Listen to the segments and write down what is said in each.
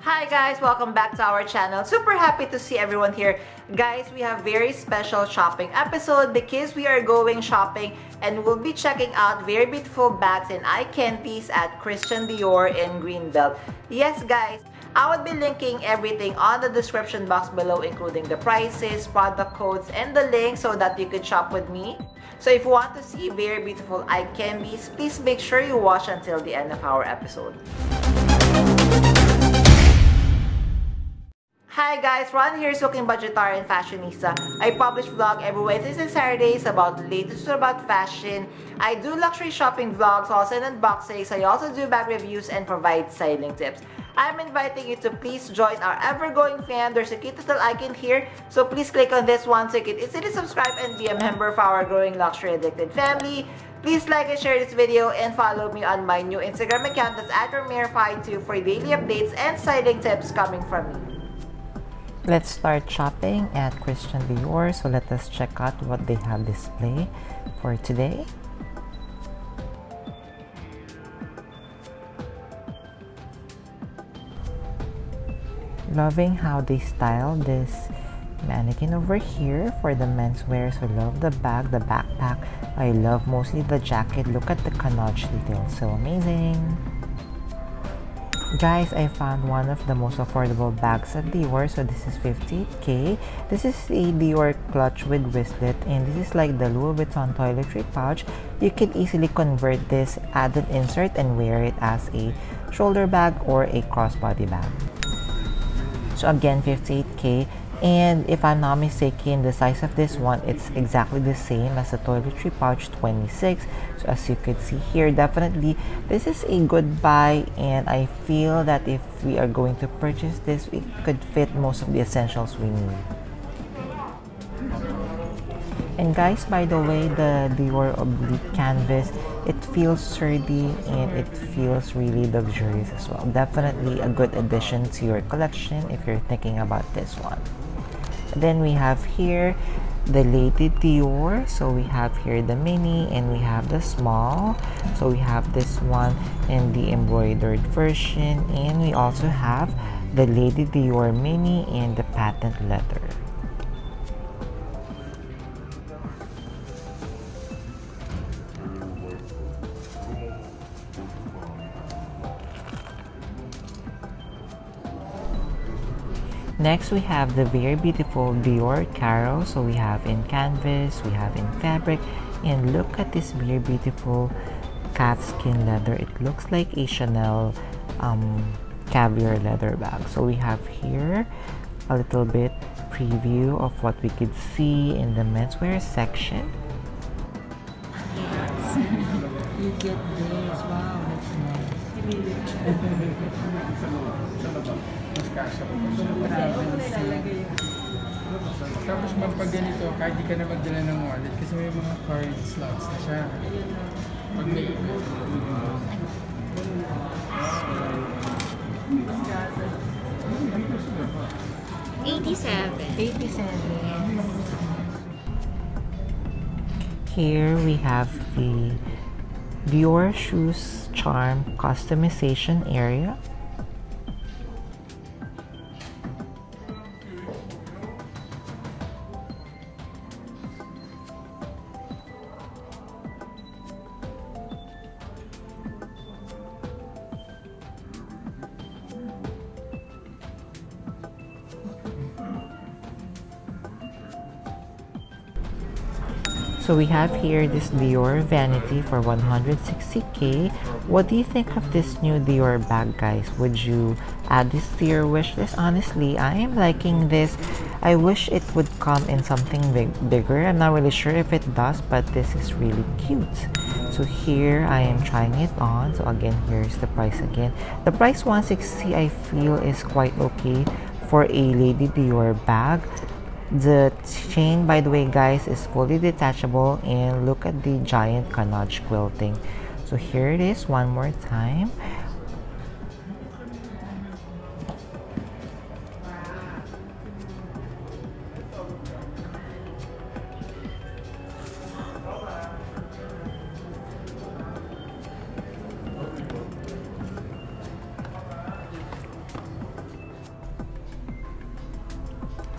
Hi guys, welcome back to our channel. Super happy to see everyone here. Guys, we have very special shopping episode because we are going shopping and we'll be checking out very beautiful bags and eye candies at Christian Dior in Greenbelt. Yes guys, I will be linking everything on the description box below, including the prices, product codes, and the link so that you could shop with me. So if you want to see very beautiful eye candies, please make sure you watch until the end of our episode. Hi guys, Ron here is looking budgetarian fashionista. I publish vlog every Wednesdays and Saturdays about the latest about fashion. I do luxury shopping vlogs, also and unboxings. I also do bag reviews and provide styling tips. I'm inviting you to please join our ever-growing fan. There's a cute little icon here, so please click on this one so you can easily subscribe and be a member of our growing luxury addicted family. Please like and share this video and follow me on my new Instagram account that's @RomeroFi2 for daily updates and styling tips coming from me. Let's start shopping at Christian Dior. So let us check out what they have display for today. Loving how they style this mannequin over here for the menswear. So love the bag, the backpack. I love mostly the jacket. Look at the canage detail, so amazing. Guys, I found one of the most affordable bags at Dior. So this is 58K. This is a Dior clutch with wristlet, and this is like the Louis Vuitton toiletry pouch. You can easily convert this, add an insert, and wear it as a shoulder bag or a crossbody bag. So again, 58K. And if I'm not mistaken, the size of this one, it's exactly the same as the toiletry pouch, 26. So as you could see here, definitely this is a good buy, and I feel that if we are going to purchase this, it could fit most of the essentials we need. And guys, by the way, the Dior oblique canvas, it feels sturdy and it feels really luxurious as well. Definitely a good addition to your collection if you're thinking about this one. Then we have here the Lady Dior. So we have here the mini and we have the small. So we have this one in the embroidered version, and we also have the Lady Dior mini in the patent leather. Next, we have the very beautiful Dior Caro. So we have in canvas, we have in fabric, and look at this very beautiful calfskin leather. It looks like a Chanel caviar leather bag. So we have here a little bit preview of what we could see in the menswear section. Yes. You get this. Wow, that's nice. Tapos pag ganito, kahit di ka na magdala ng wallet kasi may mga card slots na siya. Pag may 87. Here we have the Dior Shoes Charm customization area. So we have here this Dior vanity for 160K. What do you think of this new Dior bag, guys? Would you add this to your wish list? Honestly, I am liking this. I wish it would come in something bigger. I'm not really sure if it does, but this is really cute. So here I am trying it on. So again, here's the price again. The price 160 I feel is quite okay for a Lady Dior bag. The chain, by the way, guys, is fully detachable, and look at the giant canage quilting. So here it is one more time.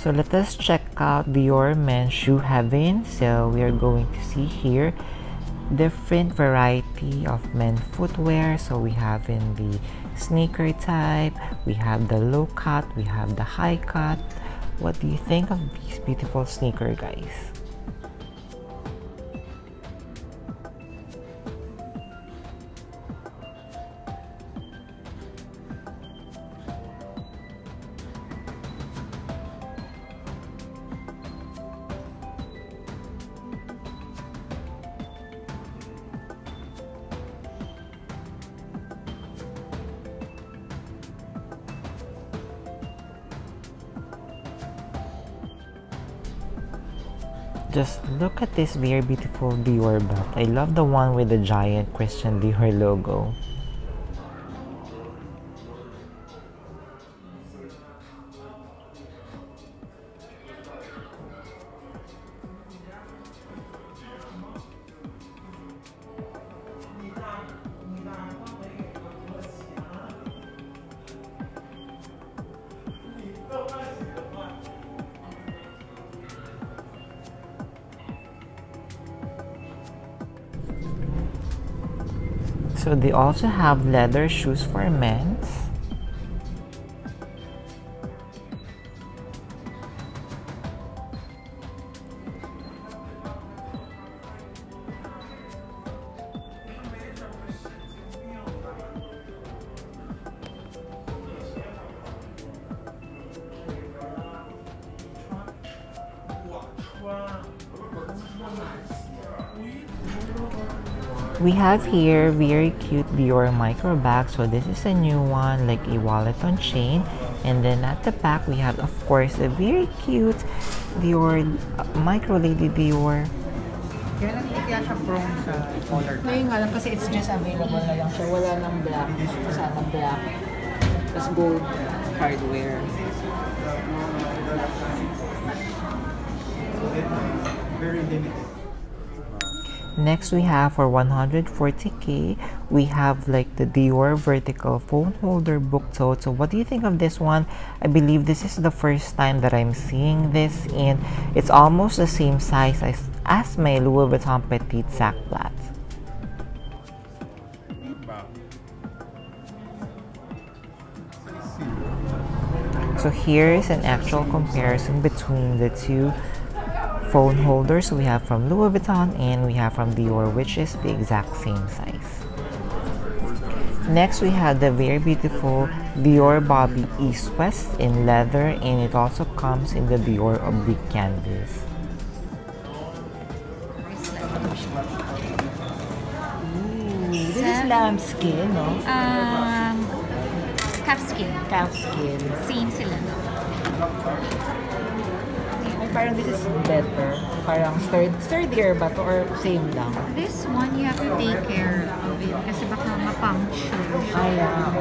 So let us check out Dior Men's Shoe Heaven. So we are going to see here different variety of men's footwear. So we have in the sneaker type, we have the low cut, we have the high cut. What do you think of these beautiful sneaker, guys? Just look at this very beautiful Dior belt. I love the one with the giant Christian Dior logo. So they also have leather shoes for men's. We have here very cute Dior micro bag. So this is a new one, like a wallet on chain. And then at the back, we have, of course, a very cute Dior micro lady Dior. Kaya lang hindi kaya siya prone sa color. Ngayon nga lang kasi it's just available na lang siya. Wala nang black. Sana black. Tapos gold hardware. Very limited. Next, we have for 140k, we have like the Dior vertical phone holder book tote. So what do you think of this one? I believe this is the first time that I'm seeing this, and it's almost the same size as my Louis Vuitton Petite Sac Plat. So here is an actual comparison between the two phone holders we have from Louis Vuitton and we have from Dior, which is the exact same size. Next, we have the very beautiful Dior Bobby East West in leather, and it also comes in the Dior oblique canvas. This is lambskin, no? Calfskin. Calfskin. Same sila. Parang this is better. Parang sturdier ba to or same lang? This one, you have to take care of it kasi baka ma-puncture siya. Ayan.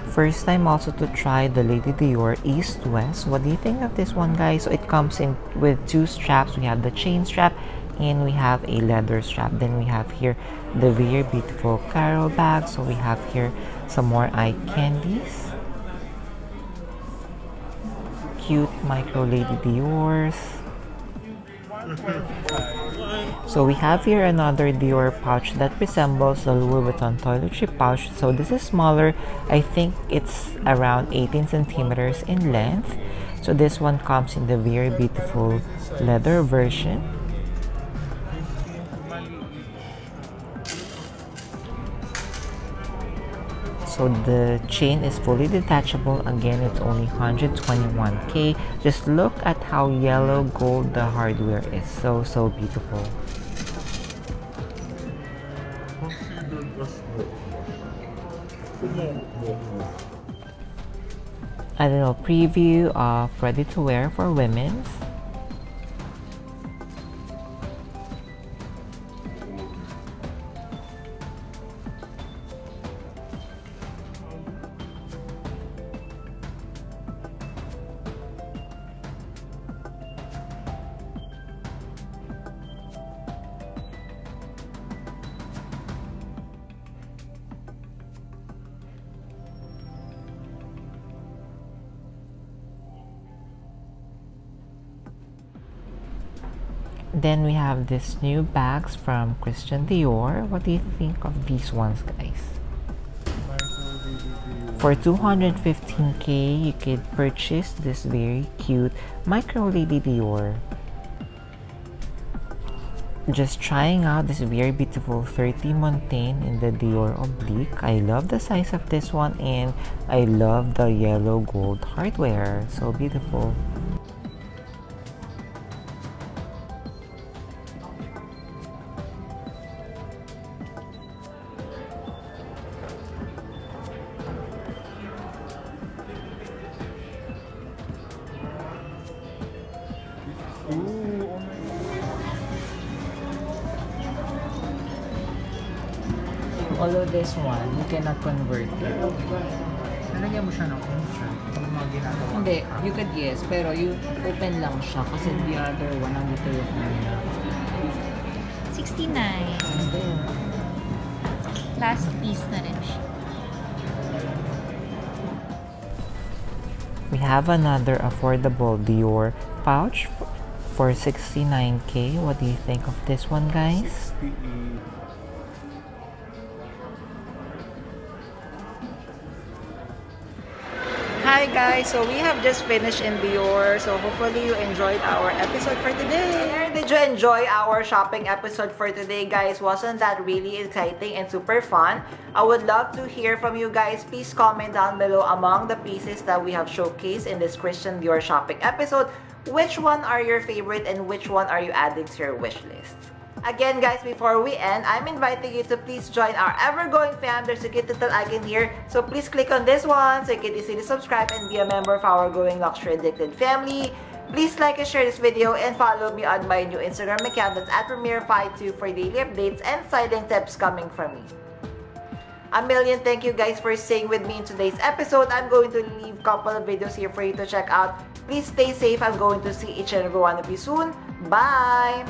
First time also to try the Lady Dior East West. What do you think of this one, guys? So it comes in with two straps. We have the chain strap and we have a leather strap. Then we have here the very beautiful Caro bag. So we have here some more eye candies. Cute micro Lady Dior's. So we have here another Dior pouch that resembles the Louis Vuitton toiletry pouch. So this is smaller. I think it's around 18 centimeters in length. So this one comes in the very beautiful leather version. So the chain is fully detachable. Again, it's only 121k. Just look at how yellow gold the hardware is. So beautiful. A little preview of ready to wear for women's. Then we have this new bags from Christian Dior. What do you think of these ones, guys? For 215k, you could purchase this very cute micro Lady Dior. Just trying out this very beautiful 30 Montaigne in the Dior Oblique. I love the size of this one and I love the yellow gold hardware. So beautiful. Although this one, you cannot convert it. Nalagyan mo siya ng constant. Kung mga ginagawa. Hindi, you could yes, pero you open lang siya kasi the other one, nandito yung kanina. 69. Last piece na rin siya. We have another affordable Dior pouch for 69k. What do you think of this one, guys? Hi guys, so we have just finished in Dior, so hopefully you enjoyed our episode for today. Did you enjoy our shopping episode for today, guys? Wasn't that really exciting and super fun? I would love to hear from you guys. Please comment down below among the pieces that we have showcased in this Christian Dior shopping episode. Which one are your favorite and which one are you adding to your wish list? Again, guys, before we end, I'm inviting you to please join our ever-growing fam. There's a cute little icon here, so please click on this one so you can easily subscribe and be a member of our growing luxury addicted family. Please like and share this video and follow me on my new Instagram account that's @Premier52 for daily updates and styling tips coming from me. A million thank you guys for staying with me in today's episode. I'm going to leave a couple of videos here for you to check out. Please stay safe. I'm going to see each and every one of you soon. Bye!